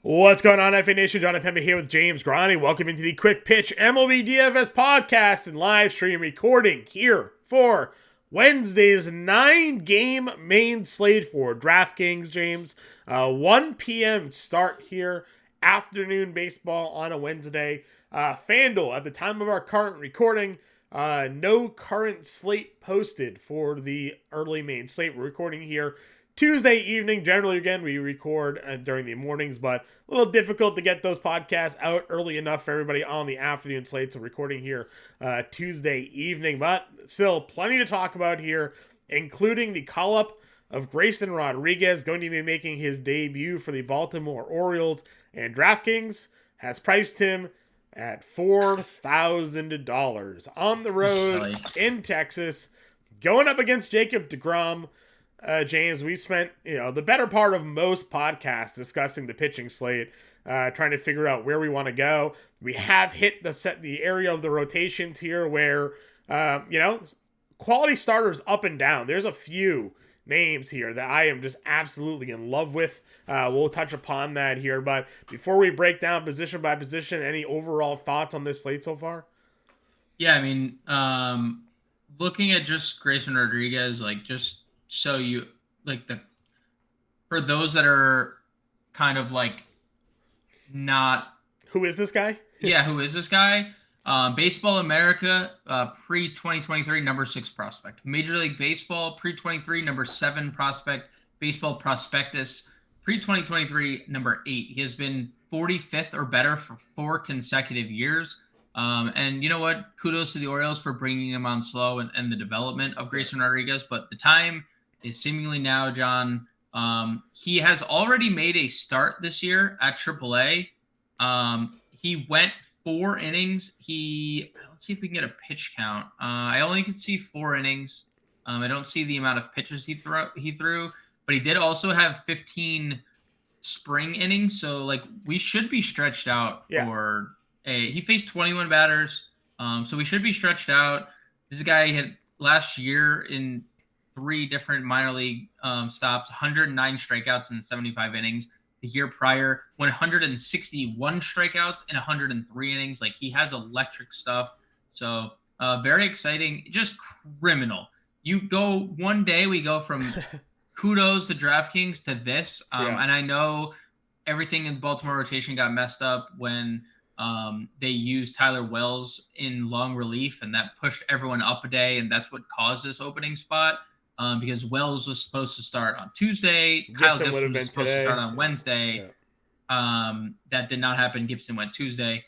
What's going on, FA Nation? Jon Impemba here with James Grande. Welcome into the Quick Pitch MLB DFS podcast and live stream recording here for Wednesday's 9-game main slate for DraftKings, James. 1 p.m. start here, afternoon baseball on a Wednesday. FanDuel, at the time of our current recording, no current slate posted for the early main slate. We're recording here Tuesday evening. Generally, again, we record during the mornings, but a little difficult to get those podcasts out early enough for everybody on the afternoon slate. So recording here Tuesday evening, but still plenty to talk about here, including the call-up of Grayson Rodriguez, going to be making his debut for the Baltimore Orioles, and DraftKings has priced him at $4,000 on the road in Texas, going up against Jacob deGrom. James, we've spent the better part of most podcasts discussing the pitching slate, trying to figure out where we want to go. We have hit the area of the rotations here where quality starters up and down. There's a few names here that I am just absolutely in love with. We'll touch upon that here, but before we break down position by position, any overall thoughts on this slate so far? Yeah, I mean, looking at just Grayson Rodriguez, so you for those that are kind of not, who is this guy? Yeah, who is this guy? Baseball America, pre-2023, number 6 prospect. Major League Baseball, pre-23, number 7 prospect. Baseball Prospectus, pre-2023, number 8. He has been 45th or better for 4 consecutive years. And you know what? Kudos to the Orioles for bringing him on slow and the development of Grayson Rodriguez. But the time is seemingly now, John. He has already made a start this year at AAA. He went 4 innings. Let's see if we can get a pitch count. I only can see 4 innings. I don't see the amount of pitches he threw, but he did also have 15 spring innings. So we should be stretched out for he faced 21 batters. So we should be stretched out. This guy had last year in 3 different minor league stops, 109 strikeouts in 75 innings. The year prior, 161 strikeouts in 103 innings. He has electric stuff. So very exciting, just criminal. You go one day, we go from kudos to DraftKings to this. And I know everything in the Baltimore rotation got messed up when they used Tyler Wells in long relief, and that pushed everyone up a day, and that's what caused this opening spot. Because Wells was supposed to start on Tuesday. Kyle Gibson was supposed to start on Wednesday. Yeah. That did not happen. Gibson went Tuesday.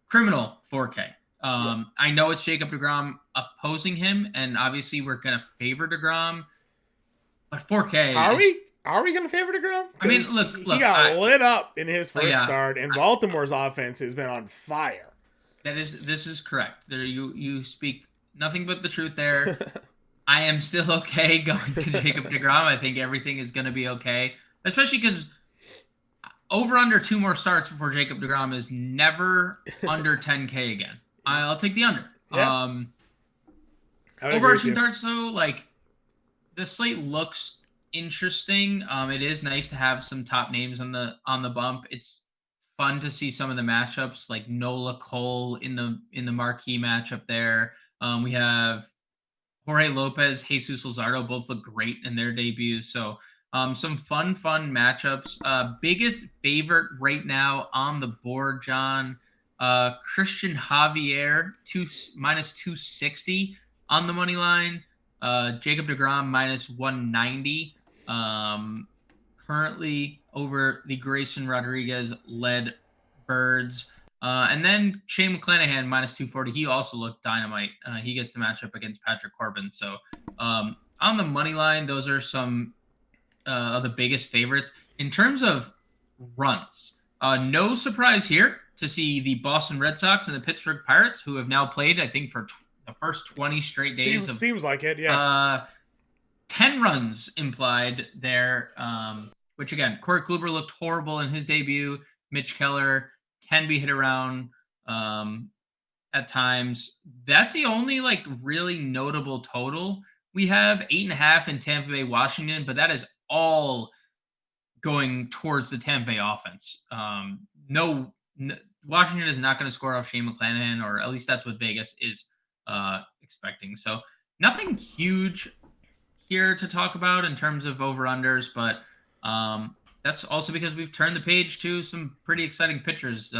Criminal 4K. I know it's Jacob deGrom opposing him, and obviously we're going to favor deGrom. But 4K. Are we going to favor deGrom? I mean, look. He got lit up in his first start, and Baltimore's offense has been on fire. This is correct. There, you speak nothing but the truth there. I am still okay going to Jacob deGrom. I think everything is going to be okay, especially because over under 2 more starts before Jacob deGrom is never under 10K again. I'll take the under. Yeah. Overarching darts though, the slate looks interesting. It is nice to have some top names on the bump. It's fun to see some of the matchups, like Nola Cole in the marquee matchup there. We have Jorge Lopez, Jesus Luzardo both look great in their debuts. So some fun matchups. Biggest favorite right now on the board, John. Christian Javier, minus 260 on the money line. Jacob deGrom, minus 190. Currently over the Grayson Rodriguez led Birds. And then Shane McClanahan, minus 240. He also looked dynamite. He gets the matchup against Patrick Corbin. So on the money line, those are some of the biggest favorites. In terms of runs, no surprise here to see the Boston Red Sox and the Pittsburgh Pirates, who have now played, I think, for the first 20 straight days. Seems like it, yeah. 10 runs implied there, which, again, Corey Kluber looked horrible in his debut. Mitch Keller can be hit around at times. That's the only really notable total. We have 8.5 in Tampa Bay, Washington, but that is all going towards the Tampa Bay offense. No, Washington is not going to score off Shane McClanahan, or at least that's what Vegas is expecting. So nothing huge here to talk about in terms of over-unders, but that's also because we've turned the page to some pretty exciting pitchers,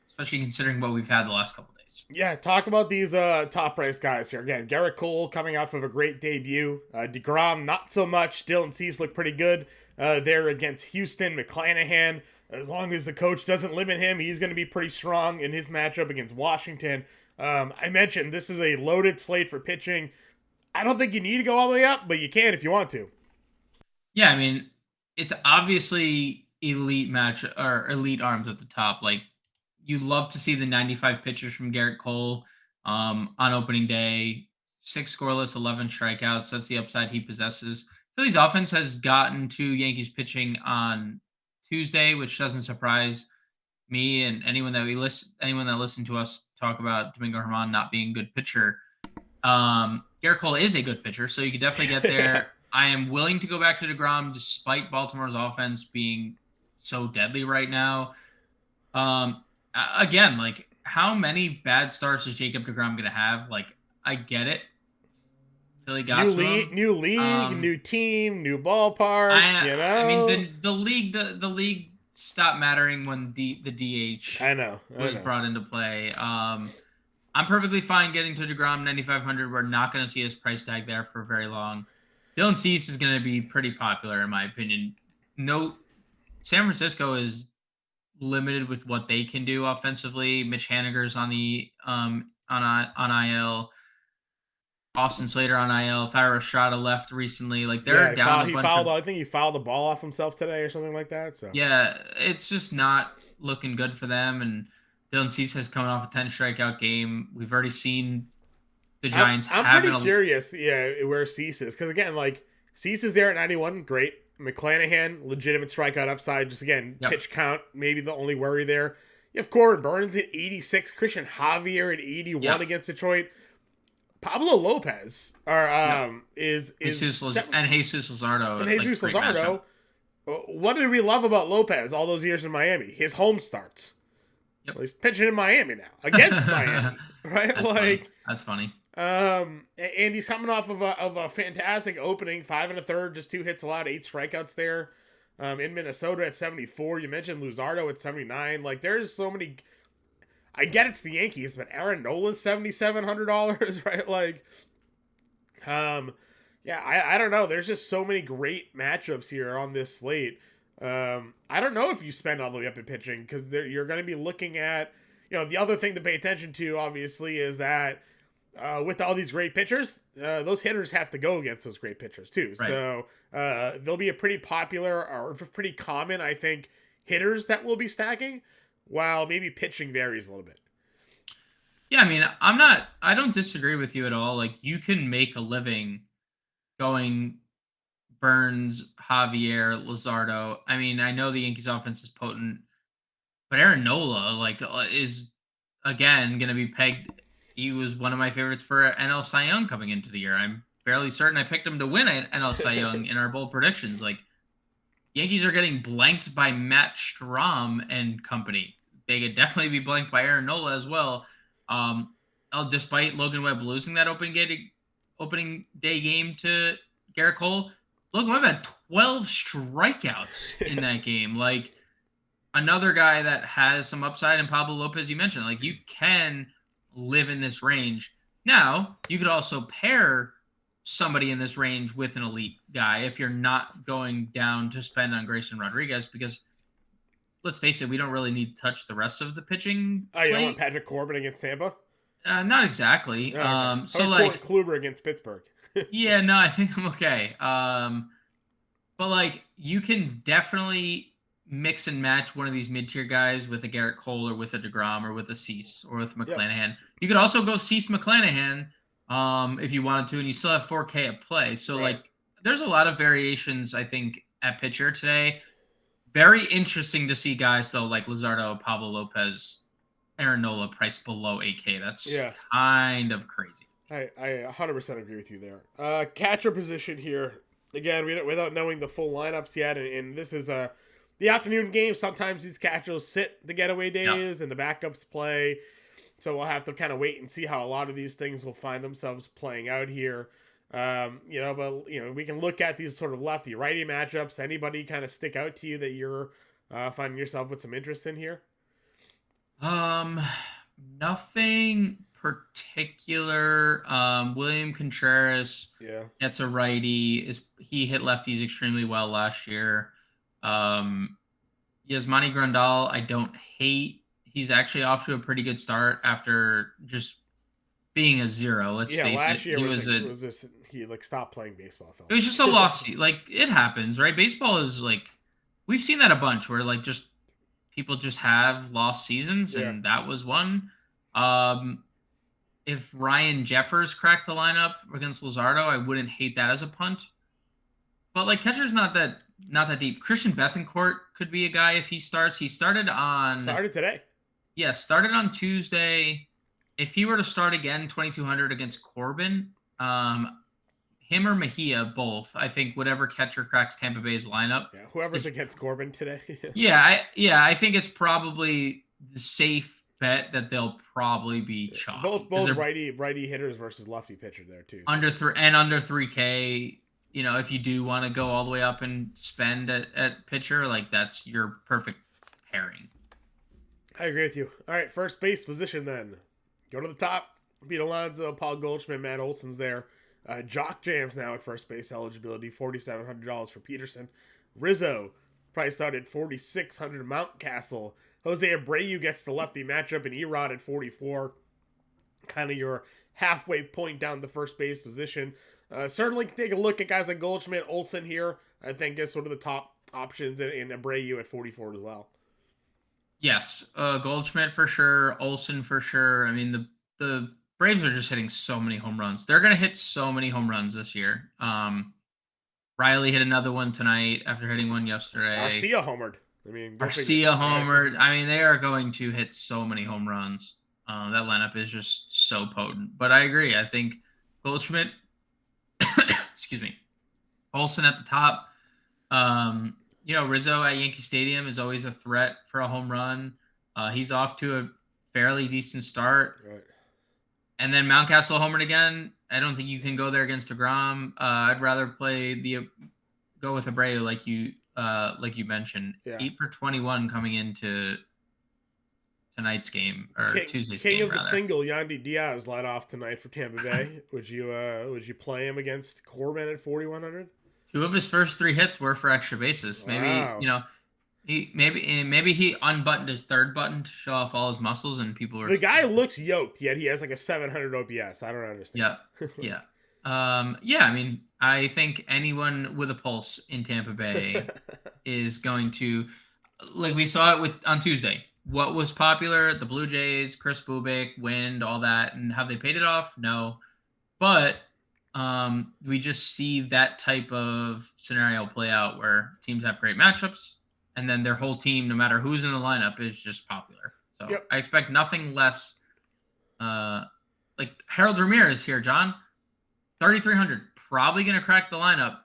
especially considering what we've had the last couple days. Yeah, talk about these top price guys here. Again, Garrett Cole coming off of a great debut. DeGrom, not so much. Dylan Cease looked pretty good there against Houston. McClanahan, as long as the coach doesn't limit him, he's going to be pretty strong in his matchup against Washington. I mentioned this is a loaded slate for pitching. I don't think you need to go all the way up, but you can if you want to. Yeah, I mean, it's obviously elite match or elite arms at the top. Like, you love to see the 95 pitchers from Garrett Cole on opening day. 6 scoreless, 11 strikeouts. That's the upside he possesses. Philly's offense has gotten to Yankees pitching on Tuesday, which doesn't surprise me and anyone that listened to us talk about Domingo Germán not being a good pitcher. Garrett Cole is a good pitcher, so you could definitely get there. I am willing to go back to DeGrom despite Baltimore's offense being so deadly right now. Again, like, how many bad starts is Jacob DeGrom going to have? Like, I get it. Philly got new league, new team, new ballpark. I mean, the league stopped mattering when the DH was brought into play. I'm perfectly fine getting to DeGrom 9,500. We're not going to see his price tag there for very long. Dylan Cease is going to be pretty popular, in my opinion. No, San Francisco is limited with what they can do offensively. Mitch Haniger's on the on IL. Austin Slater on IL. Thairo Estrada left recently. Like, they're down a bunch of... I think he fouled the ball off himself today or something like that. So yeah, it's just not looking good for them. And Dylan Cease has coming off a 10 strikeout game. We've already seen the Giants. I'm pretty curious, where Cease is, because again, like, Cease is there at 91, great. McClanahan, legitimate strikeout upside. Just again, pitch count, maybe the only worry there. You have Corbin Burns at 86, Christian Javier at 81 against Detroit. Pablo Lopez is Jesus Luzardo. And Jesus Luzardo. What did we love about Lopez all those years in Miami? His home starts. Yep. Well, he's pitching in Miami now against Miami, right? That's funny. And he's coming off of a fantastic opening, 5 1/3, just 2 hits allowed, 8 strikeouts there. In Minnesota at 74, you mentioned Luzardo at 79. Like, there's so many. I get it's the Yankees, but Aaron Nola's $7,700, right? Like, I don't know. There's just so many great matchups here on this slate. I don't know if you spend all the way up in pitching, because you're going to be looking at, the other thing to pay attention to, obviously, is that with all these great pitchers, those hitters have to go against those great pitchers too. Right. So there'll be a pretty popular or pretty common, I think, hitters that will be stacking, while maybe pitching varies a little bit. Yeah, I mean, I don't disagree with you at all. Like, you can make a living going Burns, Javier, Luzardo. I mean, I know the Yankees offense is potent, but Aaron Nola, is again going to be pegged. He was one of my favorites for NL Cy Young coming into the year. I'm fairly certain I picked him to win NL Cy Young in our bold predictions. Like, Yankees are getting blanked by Matt Strahm and company. They could definitely be blanked by Aaron Nola as well. Despite Logan Webb losing that opening day game to Garrett Cole, Logan Webb had 12 strikeouts in that game. Like, another guy that has some upside, and Pablo Lopez, you mentioned, like, you can live in this range. Now, you could also pair somebody in this range with an elite guy if you're not going down to spend on Grayson Rodriguez, because let's face it, we don't really need to touch the rest of the pitching. Oh, you don't want Patrick Corbin against Tampa? Not exactly. Okay. So like Kluber against Pittsburgh. Yeah, no, I think I'm okay. But like, you can definitely mix and match one of these mid-tier guys with a Garrett Cole or with a DeGrom or with a Cease or with McClanahan. Yep. You could also go Cease McClanahan if you wanted to, and you still have 4K at play. So like, there's a lot of variations, I think, at pitcher today. Very interesting to see guys though like Luzardo, Pablo Lopez, Aaron Nola priced below 8K. That's kind of crazy. I 100% agree with you there. Catcher position here. again, without knowing the full lineups yet, and this is the afternoon game. Sometimes these catchers sit the getaway days and the backups play. So we'll have to kind of wait and see how a lot of these things will find themselves playing out here. But we can look at these sort of lefty righty matchups. Anybody kind of stick out to you that you're finding yourself with some interest in here? Nothing particular. William Contreras, that's a righty. He hit lefties extremely well last year. Yasmani Grandal, I don't hate. He's actually off to a pretty good start after just being a zero. Let's face last it. Year he stopped playing baseball. It was just a loss. Like, it happens, right? Baseball is like, we've seen that a bunch where like just people just have lost seasons, and that was one. If Ryan Jeffers cracked the lineup against Luzardo, I wouldn't hate that as a punt. But like, catcher's not that deep. Christian Bethancourt could be a guy if he starts. He started today. Yeah, started on Tuesday. If he were to start again, 2,200 against Corbin, him or Mejia, both. I think whatever catcher cracks Tampa Bay's lineup. Yeah, whoever's against Corbin today. I think it's probably the safe bet that they'll probably be chalky. Both righty hitters versus lefty pitcher there too. So. Under 3K. If you do want to go all the way up and spend at pitcher, like that's your perfect pairing. I agree with you. All right, first base position then. Go to the top. Pete Alonso, Paul Goldschmidt, Matt Olson's there. Jock Jams now at first base eligibility, $4,700 for Peterson. Rizzo, priced out at $4,600. Mountcastle. Jose Abreu gets the lefty matchup, and Erod at 44. Kind of your halfway point down the first base position. Certainly can take a look at guys like Goldschmidt, Olson here. I think is sort of the top options, and Abreu at 44 as well. Yes, Goldschmidt for sure, Olson for sure. I mean, the Braves are just hitting so many home runs. They're going to hit so many home runs this year. Riley hit another one tonight after hitting one yesterday. Arcia homered. Homered. I mean, they are going to hit so many home runs. That lineup is just so potent. But I agree. I think Goldschmidt, excuse me, Olson at the top. Rizzo at Yankee Stadium is always a threat for a home run. He's off to a fairly decent start. Right. And then Mountcastle homered again. I don't think you can go there against DeGrom. I'd rather go with Abreu like you mentioned. Yeah. 8 for 21 coming into tonight's game or Tuesday's game. King of the single, Yandy Diaz led off tonight for Tampa Bay. Would you play him against Corbin at 4,100? 2 of his first 3 hits were for extra bases. Maybe maybe he unbuttoned his third button to show off all his muscles, and people were. The guy looks yoked, yet he has like a 700 OPS. I don't understand. Yeah. I mean, I think anyone with a pulse in Tampa Bay is going to, like we saw it on Tuesday. What was popular? The Blue Jays, Chris Bubik, wind, all that, and have they paid it off? No, but we just see that type of scenario play out where teams have great matchups, and then their whole team, no matter who's in the lineup, is just popular. So I expect nothing less. Like Harold Ramirez here, John, 3,300, probably going to crack the lineup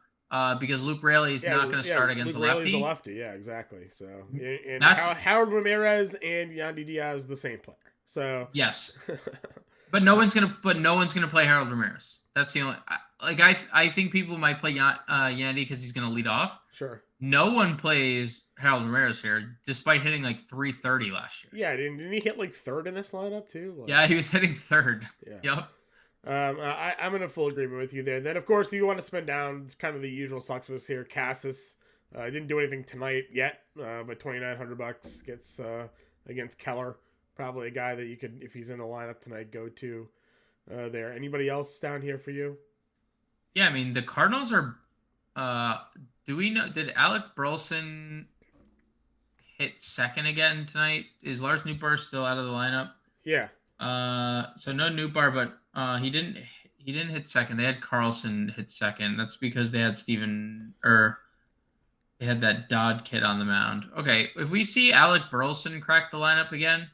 because Luke Raley's not going to start against Luke a lefty. Raley's a lefty, yeah, exactly. So and Harold Ramirez and Yandy Diaz the same player. So yes, but no one's gonna play Harold Ramirez. That's the only. I think people might play Yandy because he's going to lead off. Sure. No one plays Harold Ramirez here, despite hitting like 330 last year. Yeah, didn't he hit like third in this lineup too? Yeah, he was hitting third. Yeah. Yep. I'm in full agreement with you there. Then, of course, if you want to spend down, kind of the usual sucks with here. Cassis didn't do anything tonight yet, but $2,900 gets against Keller. Probably a guy that you could, if he's in the lineup tonight, go to there. Anybody else down here for you? Yeah, I mean, the Cardinals are do we know, did Alec Burleson hit second again tonight? Is Lars Nootbaar still out of the lineup? Yeah. So no Nootbaar, but he didn't hit second. They had Carlson hit second. That's because they had they had that Dodd kid on the mound. Okay, if we see Alec Burleson crack the lineup again,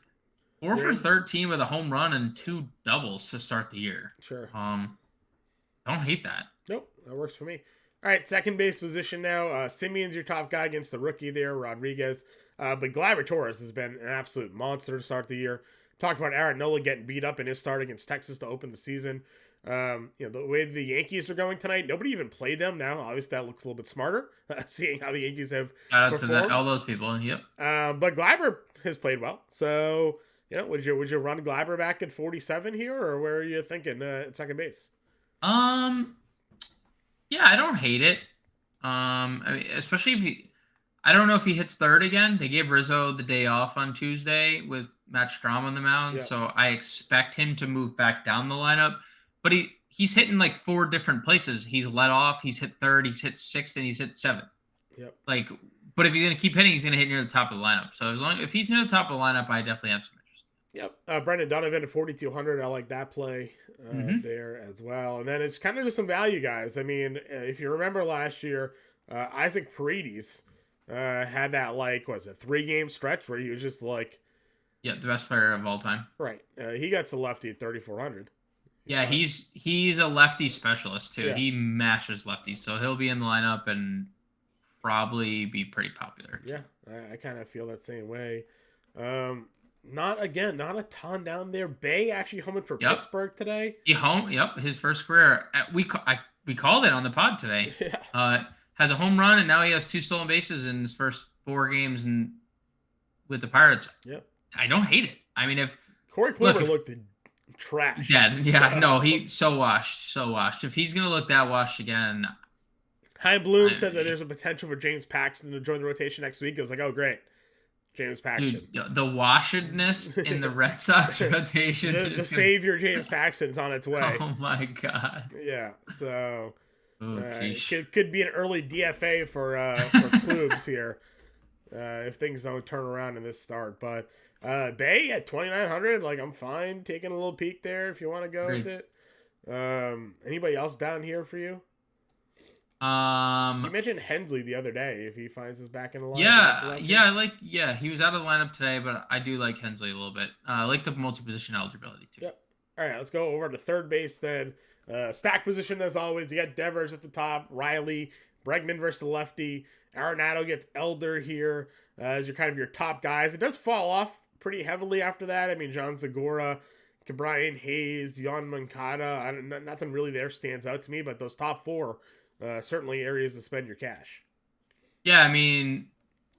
4 for 13 with a home run and 2 doubles to start the year. Sure. Don't hate that. Nope, that works for me. All right, second base position now. Simeon's your top guy against the rookie there, Rodriguez. But Gleyber Torres has been an absolute monster to start the year. Talked about Aaron Nola getting beat up in his start against Texas to open the season. The way the Yankees are going tonight, nobody even played them now. Obviously, that looks a little bit smarter, seeing how the Yankees have Shout out performed. to all those people. Yep. But Gleyber has played well. So, would you run Gleyber back at 47 here, or where are you thinking at second base? Yeah, I don't hate it. I mean, especially if I don't know if he hits third again. They gave Rizzo the day off on Tuesday with Matt Strahm on the mound, so I expect him to move back down the lineup. But he's hitting like 4 different places. He's led off, he's hit third, he's hit sixth, and he's hit seventh. Yep. But if he's gonna keep hitting, he's gonna hit near the top of the lineup. So if he's near the top of the lineup, I definitely have some interest. Yep. Brendan Donovan at 4,200. I like that play there as well. And then it's kind of just some value guys. I mean, if you remember last year, Isaac Paredes had that 3-game stretch where he was just the best player of all time. Right. He got the lefty at 3,400. Yeah, he's a lefty specialist too. Yeah. He mashes lefties, so he'll be in the lineup and probably be pretty popular. Yeah, I kind of feel that same way. Not a ton down there. Bay actually homing for Pittsburgh today. His first career. We called it on the pod today. Yeah. Has a home run, and now he has 2 stolen bases in his first 4 games with the Pirates. Yep. I don't hate it. I mean, if Corey Kluber looked trash. Dead. Yeah, no, he's so washed. If he's gonna look that washed again. Hein Bloom said that there's a potential for James Paxton to join the rotation next week. I was like, oh great, James Paxton. Dude, the washedness in the Red Sox rotation. The savior James Paxton's on its way. Oh my god. Yeah. So it could be an early DFA for Klubs here if things don't turn around in this start. But Bay at 2,900, I'm fine taking a little peek there if you want to go with it. Anybody else down here for you? You mentioned Hensley the other day. If he finds us back in the lineup, he was out of the lineup today, but I do like Hensley a little bit. I like the multi-position eligibility too. Yep. All right, let's go over to third base then. Stack position as always. You got Devers at the top, Riley, Bregman versus the lefty. Arenado gets Elder here as your top guys. It does fall off pretty heavily after that. I mean, John Segura, Brian Hayes, Yon Moncada. Nothing really there stands out to me, but those top 4. Certainly areas to spend your cash. Yeah, I mean,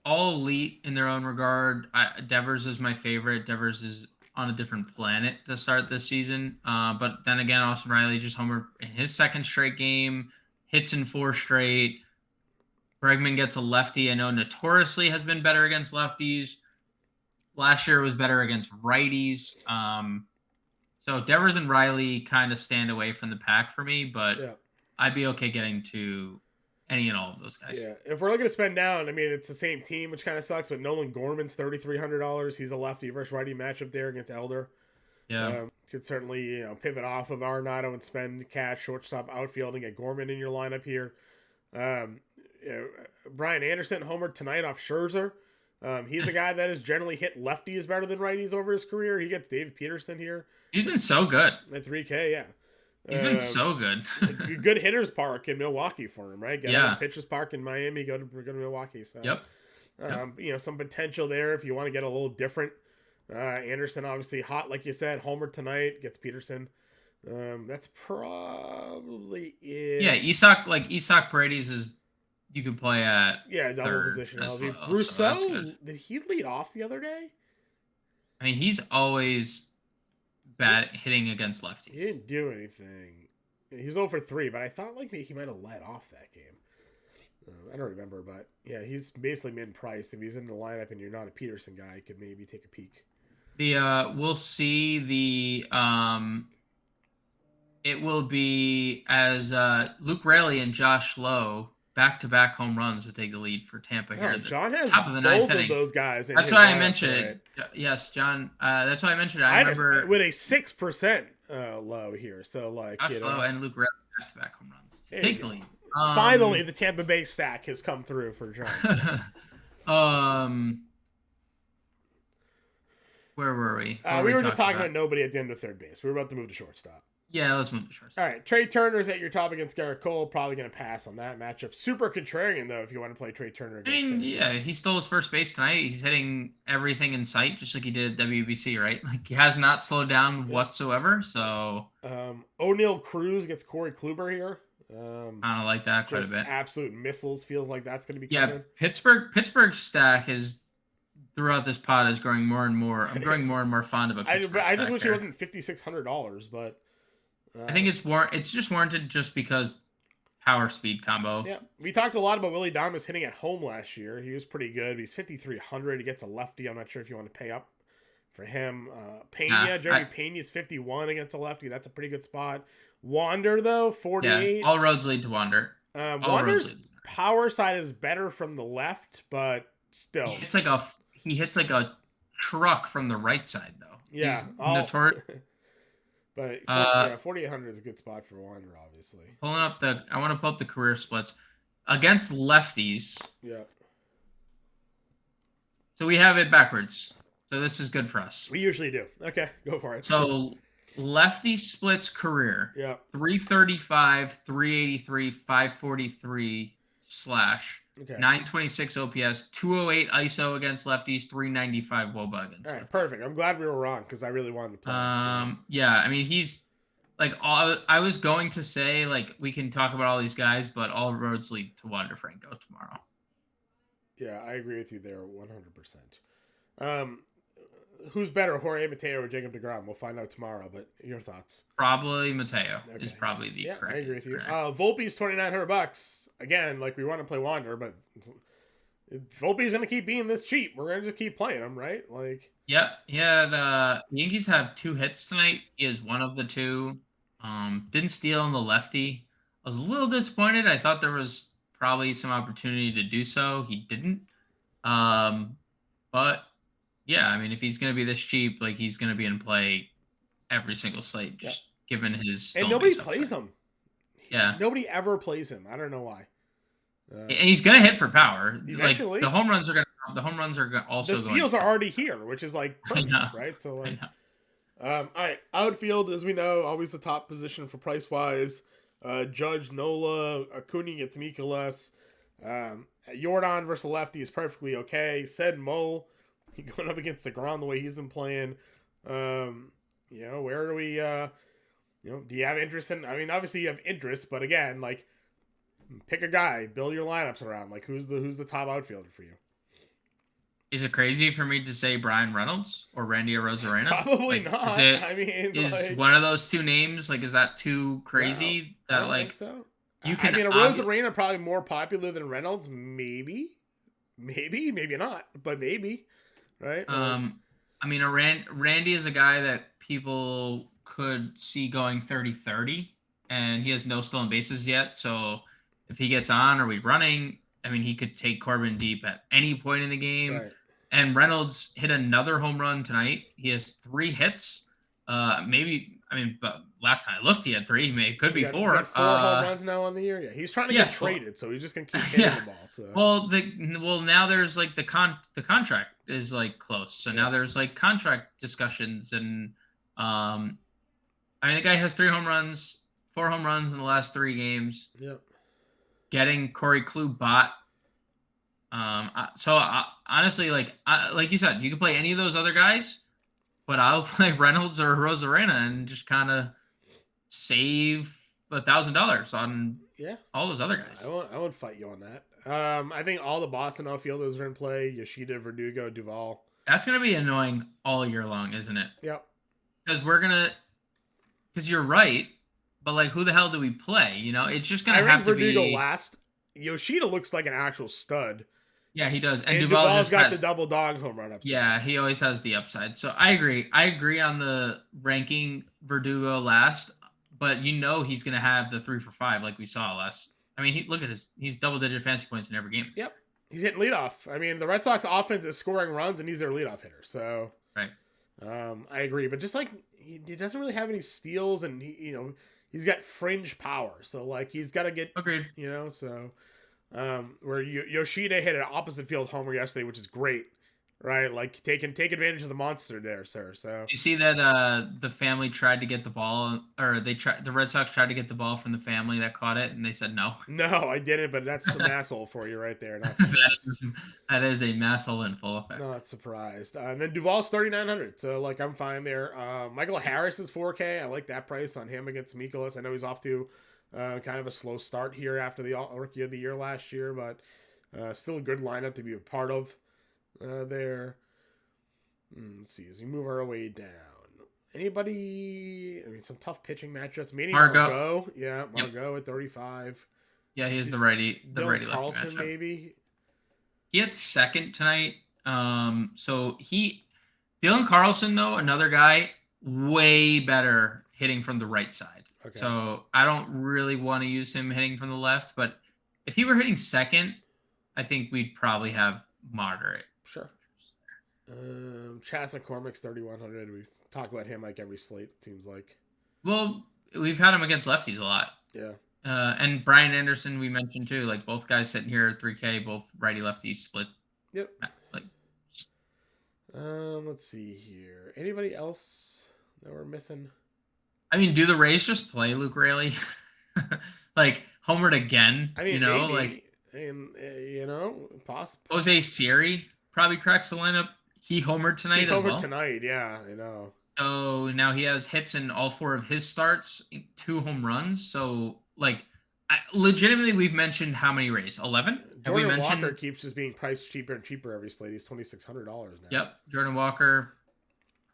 all elite in their own regard. Devers is my favorite. Devers is on a different planet to start this season. But then again, Austin Riley just homered in his second straight game, hits in 4 straight. Bregman gets a lefty. I know notoriously has been better against lefties. Last year was better against righties. So Devers and Riley kind of stand away from the pack for me, but I'd be okay getting to any and all of those guys. Yeah, if we're looking to spend down, I mean, it's the same team, which kind of sucks, but Nolan Gorman's $3,300. He's a lefty versus righty matchup there against Elder. Yeah. Could certainly pivot off of Arenado and spend cash, shortstop, outfield, and get Gorman in your lineup here. Brian Anderson homered tonight off Scherzer. He's a guy that has generally hit lefties better than righties over his career. He gets Dave Peterson here. He's been so good. At 3K, yeah. He's been so good. Good hitters park in Milwaukee for him, right? Get out of pitchers park in Miami, go to Milwaukee. So, some potential there if you want to get a little different. Anderson obviously hot, like you said. Homer tonight gets Peterson. That's probably it. Yeah, Isak Paredes is you could play at double position. Well, Rousseau, so did he lead off the other day? I mean, he's always bad hitting against lefties. He didn't do anything. He was 0 for 3, but I thought maybe he might have led off that game. I don't remember, but yeah, he's basically mid-priced. If he's in the lineup and you're not a Peterson guy, you could maybe take a peek. We'll see it will be as Luke Raley and Josh Lowe back-to-back home runs to take the lead for Tampa here. John has top of the both of those guys. That's why I mentioned it. Yes, John. That's why I mentioned it. I remember with a 6% low here. So Josh Lowe and Luke Raley back-to-back home runs to take the lead. Finally, the Tampa Bay stack has come through for John. Where were we? We were just talking about nobody at the end of third base. We were about to move to shortstop. Yeah, let's move to shortstop. All right, Trey Turner's at your top against Garrett Cole. Probably going to pass on that matchup. Super contrarian, though, if you want to play Trey Turner against Garrett Cole. Yeah, he stole his first base tonight. He's hitting everything in sight, just like he did at WBC, right? Like, he has not slowed down whatsoever, so... O'Neal Cruz gets Corey Kluber here. I don't like that quite a bit. Absolute missiles. Feels like that's going to be coming. Pittsburgh stack is... Throughout this pod is growing more and more. I'm growing more and more fond of a Pittsburgh I just wish there. it wasn't $5,600, but... I think it's just warranted just because power speed combo. Yeah, we talked a lot about Willie Adames hitting at home last year. He was pretty good. He's 5,300. He gets a lefty. I'm not sure if you want to pay up for him. Jeremy Pena is 51 against a lefty. That's a pretty good spot. Wander though, 48. Yeah, all roads lead to Wander. Wander's power side is better from the left, but still, he hits like a truck from the right side though. Yeah, But 4,800 is a good spot for Wander, obviously. I want to pull up the career splits against lefties. Yeah. So we have it backwards. So this is good for us. We usually do. Okay, go for it. So lefty splits career. Yeah. 335, 383, 543 slash. Okay. 926 OPS, 208 ISO against lefties, 395 WOBA against All right, lefties. Perfect. I'm glad we were wrong because I really wanted to play. Yeah, I mean, he's like, I was going to say, like, we can talk about all these guys, but all roads lead to Wander Franco tomorrow. Yeah, I agree with you there 100%. Who's better, Jorge Mateo or Jacob deGrom? We'll find out tomorrow, but your thoughts? Probably Mateo is probably the correct. I agree with you. Volpe's $2,900. Again, like, we want to play Wander, but Volpe's going to keep being this cheap. We're going to just keep playing him, right? Like, yeah, the Yankees have 2 hits tonight. He is one of the 2. Didn't steal on the lefty. I was a little disappointed. I thought there was probably some opportunity to do so. He didn't. But yeah, I mean, if he's going to be this cheap, like, he's going to be in play every single slate, just given his. And nobody plays him. Yeah, nobody ever plays him. I don't know why. And he's going to hit for power. Eventually, like, the home runs are also. The steals are already here, which is like perfect, right? So like, all right, outfield, as we know, always the top position for price wise. Judge, Nola, Acuna gets Mikolas. Jordan versus lefty is perfectly okay. Said Mo going up against DeGrom the way he's been playing. Where do we? Do you have interest in? I mean, obviously you have interest, but again, like, pick a guy, build your lineups around. Like, who's the top outfielder for you? Is it crazy for me to say Brian Reynolds or Randy Arozarena? Probably not. Is one of those 2 names, like, is that too crazy? No, I don't think so. You can. I mean, Arozarena probably more popular than Reynolds, maybe not, but maybe, right? I mean, Randy is a guy that people could see going 30-30, and he has no stolen bases yet. So if he gets on, are we running? I mean, he could take Corbin deep at any point in the game. Right. And Reynolds hit another home run tonight. He has 3 hits. But last time I looked, he had 3. It could be 4. He's got 4 home runs now on the year. Yeah, he's trying to get traded, so he's just gonna keep hitting the ball. So. Well, now there's like the contract is like close, so now there's like contract discussions, and I mean, the guy has 3 home runs, 4 home runs in the last 3 games. Yep. Getting Corey Kluber bot. Honestly, like you said, you can play any of those other guys, but I'll play Reynolds or Arozarena and just kind of save $1,000 on all those other guys. I won't fight you on that. I think all the Boston outfielders are in play: Yoshida, Verdugo, Duvall. That's gonna be annoying all year long, isn't it? Yep. Because you're right, but like, who the hell do we play? You know, it's just gonna have to be Verdugo last. Yoshida looks like an actual stud. Yeah, he does. And Duvall's got the double dog home run upside. Yeah, he always has the upside. So I agree. I agree on the ranking Verdugo last, but he's going to have the 3 for 5 like we saw last. I mean, look at he's double-digit fantasy points in every game. Yep. He's hitting leadoff. I mean, the Red Sox offense is scoring runs, and he's their leadoff hitter. So, right. I agree. But just like, he doesn't really have any steals, and he's got fringe power. So, like, he's got to get... Agreed. Where Yoshida hit an opposite field homer yesterday, which is great, Right, like take advantage of the monster there, sir. So You see that the family tried to get the ball, or the Red Sox tried to get the ball from the family that caught it, and they said no. no, I didn't, but that's some asshole for you right there. Not that, surprised. is, that is a massive in full effect. Not surprised. And then Duvall's 3,900, so like I'm fine there. Michael Harris is 4K. I like that price on him against Mikolas. I know he's off to kind of a slow start here after the Rookie of the Year last year, but still a good lineup to be a part of there. Let's see as we move our way down. Anybody? I mean, some tough pitching matchups. Maybe Margot. Yeah, Margot at 35. Yeah, he is the righty lefty Carlson matchup. Maybe. He had second tonight. So Dylan Carlson though, another guy, way better hitting from the right side. Okay. So I don't really want to use him hitting from the left, but if he were hitting second, I think we'd probably have moderate. Sure. Chas McCormick's 3,100. We've talked about him like every slate, it seems like. Well, we've had him against lefties a lot. Yeah. And Brian Anderson, we mentioned too. Like both guys sitting here at 3K, both righty lefties split. Yep. Let's see here. Anybody else that we're missing? I mean, do the Rays just play Luke Raley? Like homered again? I mean, maybe. Like I mean, possible. Jose Siri probably cracks the lineup. He homered tonight as well. Tonight, yeah, I know. So now he has hits in all 4 of his starts, 2 home runs. So, like, legitimately, we've mentioned how many Rays? 11? Jordan Walker keeps just being priced cheaper and cheaper every slate. He's $2,600 now. Yep, Jordan Walker,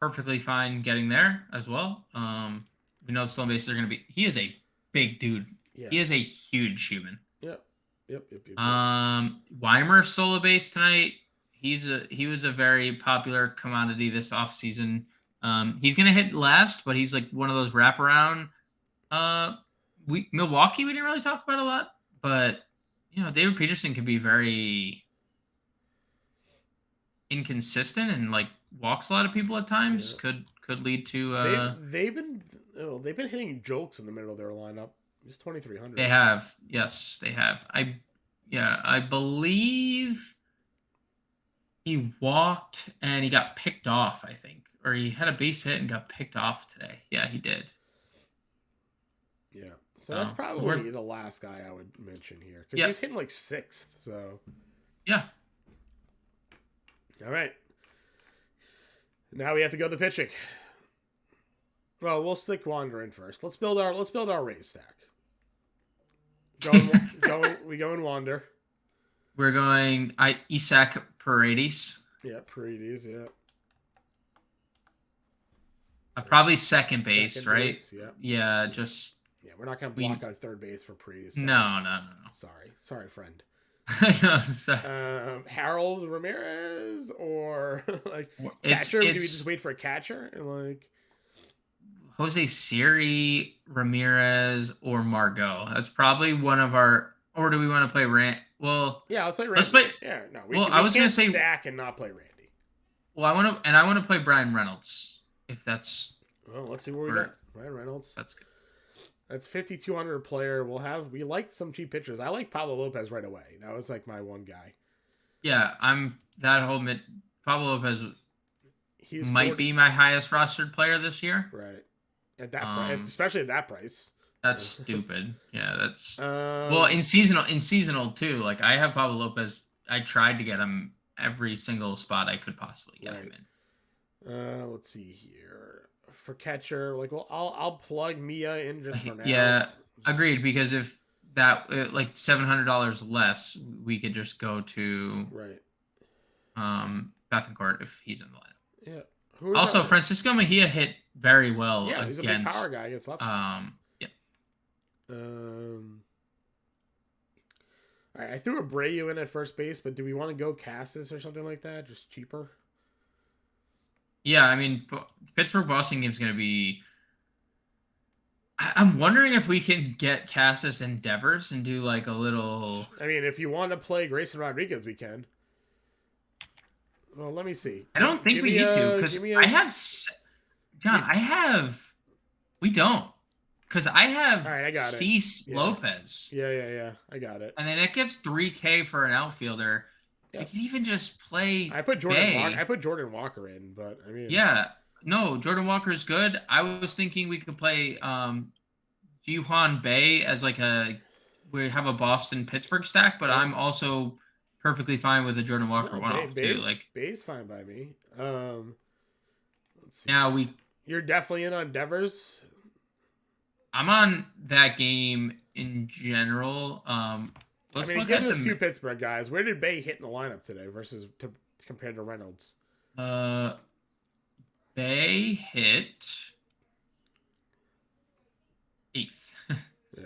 perfectly fine getting there as well. We know the stolen bases are going to be. He is a big dude. Yeah. He is a huge human. Yep. Weimer stole a base tonight. He was a very popular commodity this offseason. He's gonna hit last, but he's like one of those wraparound. Milwaukee we didn't really talk about a lot, but David Peterson can be very inconsistent and like walks a lot of people at times. Yeah. Could lead to. They've been hitting jokes in the middle of their lineup. He's 2,300. They have, yes, they have. I believe. He walked and he got picked off, I think. Or he had a base hit and got picked off today. Yeah, he did. Yeah. So that's probably the last guy I would mention here. Because he was hitting like 6th. So. Yeah. All right. Now we have to go to the pitching. Well, we'll stick Wander in first. Let's build our Rays stack. We go in Wander. We're going Isaac Paredes. Yeah, Paredes, yeah. Probably second base, right? Base, yeah. Yeah, just... Yeah, we're not going to block out third base for Paredes. So. No. Sorry, friend. No, sorry. Harold Ramirez or like catcher? Do we just wait for a catcher? Like Jose Siri, Ramirez, or Margot. That's probably one of our... Or do we want to play Rand? Well, yeah, let's play Randy. Let's play. Yeah, no. I was gonna say stack and not play Randy. Well, I want to play Brian Reynolds if that's. Well, let's see what we got. Brian Reynolds. That's good. That's 5,200 player. We liked some cheap pitchers. I like Pablo Lopez right away. That was like my one guy. Yeah, Pablo Lopez might be my highest rostered player this year. Right. At that price, especially at that price. That's stupid. Yeah, that's well in seasonal too. Like I have Pablo Lopez. I tried to get him every single spot I could possibly get him in. Let's see here for catcher. Like, well, I'll plug Mia in just for now. Yeah, agreed. Because if that like $700 less, we could just go to Bethencourt if he's in the lineup. Yeah. Also, Francisco Mejia hit very well. Yeah, he's a big power guy against lefties. All right, I threw Abreu in at first base, but do we want to go Cassis or something like that? Just cheaper? Yeah, I mean, Pittsburgh-Boston game's going to be... I'm wondering if we can get Cassis and Devers and do like a little... I mean, if you want to play Grayson Rodriguez, we can. Well, let me see. I don't think we need to, because I have... John, we don't. Because I have Cease Lopez. Yeah. I got it. And then it gives $3K for an outfielder. We could even just play I put Jordan Bay. Walker. I put Jordan Walker in, but I mean, Yeah, no, Jordan Walker is good. I was thinking we could play Ji-Hwan Bay as like we have a Boston Pittsburgh stack, but I'm also perfectly fine with a Jordan Walker no, one-off too. Like Bay's fine by me. Let's see. now You're definitely in on Devers. I'm on that game in general. Let's look give at us two Pittsburgh guys. Where did Bay hit in the lineup today compared to Reynolds? Bay hit 8th. Yeah.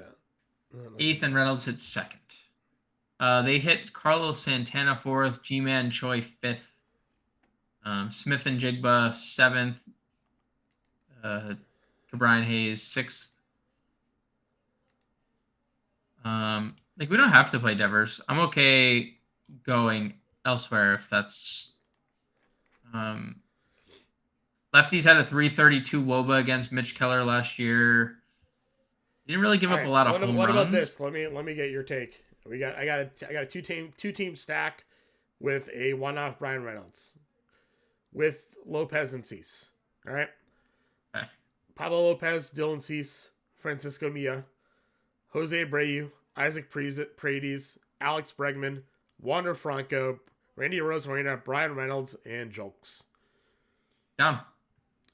8th and Reynolds hit 2nd. They hit Carlos Santana 4th, G-Man Choi 5th, Smith and Jigba 7th, Brian Hayes 6th. Like we don't have to play Devers. I'm okay going elsewhere if that's. Lefties had a 332 WOBA against Mitch Keller last year. He didn't really give up a lot of home runs. What about this? Let me get your take. I got a two team stack with a one-off Brian Reynolds with Lopez and Cease. All right. Okay. Pablo Lopez, Dylan Cease, Francisco Milla, Jose Abreu, Isaac Paredes, Alex Bregman, Wander Franco, Randy Arozarena, Brian Reynolds, and Jolks. Down.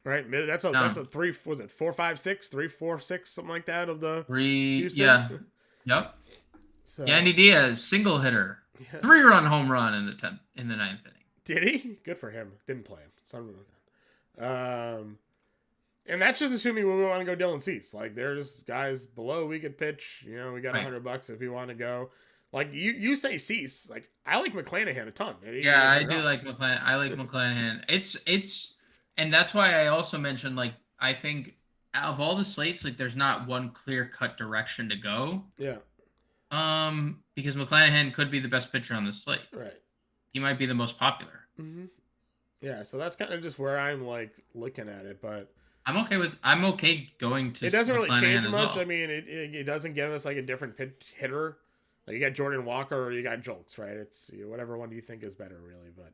Right, that's a 3. Was it 4, 5, 6, 3, 4, 6, something like that of the 3? Houston? Yeah. Yep. So Yandy Diaz, single hitter, 3-run home run in the 9th inning. Did he? Good for him. Didn't play him. And that's just assuming we want to go Dylan Cease. Like there's guys below we could pitch. You know, we got $100 if we want to go. Like you say Cease. Like I like McClanahan a ton. Yeah, I do like McClanahan. I like McClanahan. It's. And that's why I also mentioned, like, I think out of all the slates, like, there's not one clear-cut direction to go. Yeah. Because McClanahan could be the best pitcher on the slate. Right. He might be the most popular. Mm-hmm. Yeah, so that's kind of just where I'm, like, looking at it, but... I'm okay going to it doesn't really change much. Well. I mean, it doesn't give us, like, a different hitter. Like, you got Jordan Walker or you got Jolks, right? It's whatever one you think is better, really, but...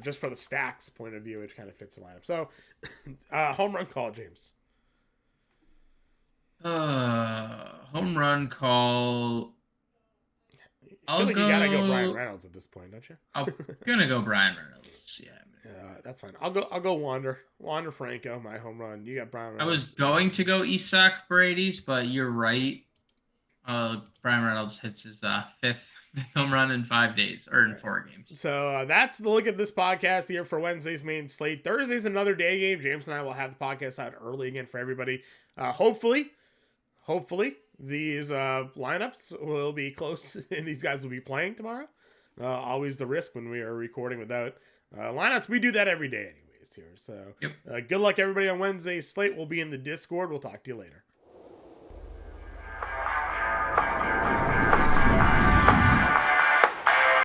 just for the stacks point of view, it kind of fits the lineup. So, Homerun Call, James. Homerun Call. I feel like you gotta go Brian Reynolds at this point, don't you? I'm gonna go Brian Reynolds. Yeah. That's fine. I'll go Wander Franco, my home run. You got Brian Reynolds. I was going to go Isaac Paredes, but you're right. Brian Reynolds hits his 5th home run in 5 days or in 4 games. So that's the look at this podcast here for Wednesday's main slate. Thursday's another day game. James and I will have the podcast out early again for everybody. Hopefully these lineups will be close and these guys will be playing tomorrow. Always the risk when we are recording without lineups. We do that every day anyways here. So good luck everybody on Wednesday's slate. We'll be in the Discord. We'll talk to you later.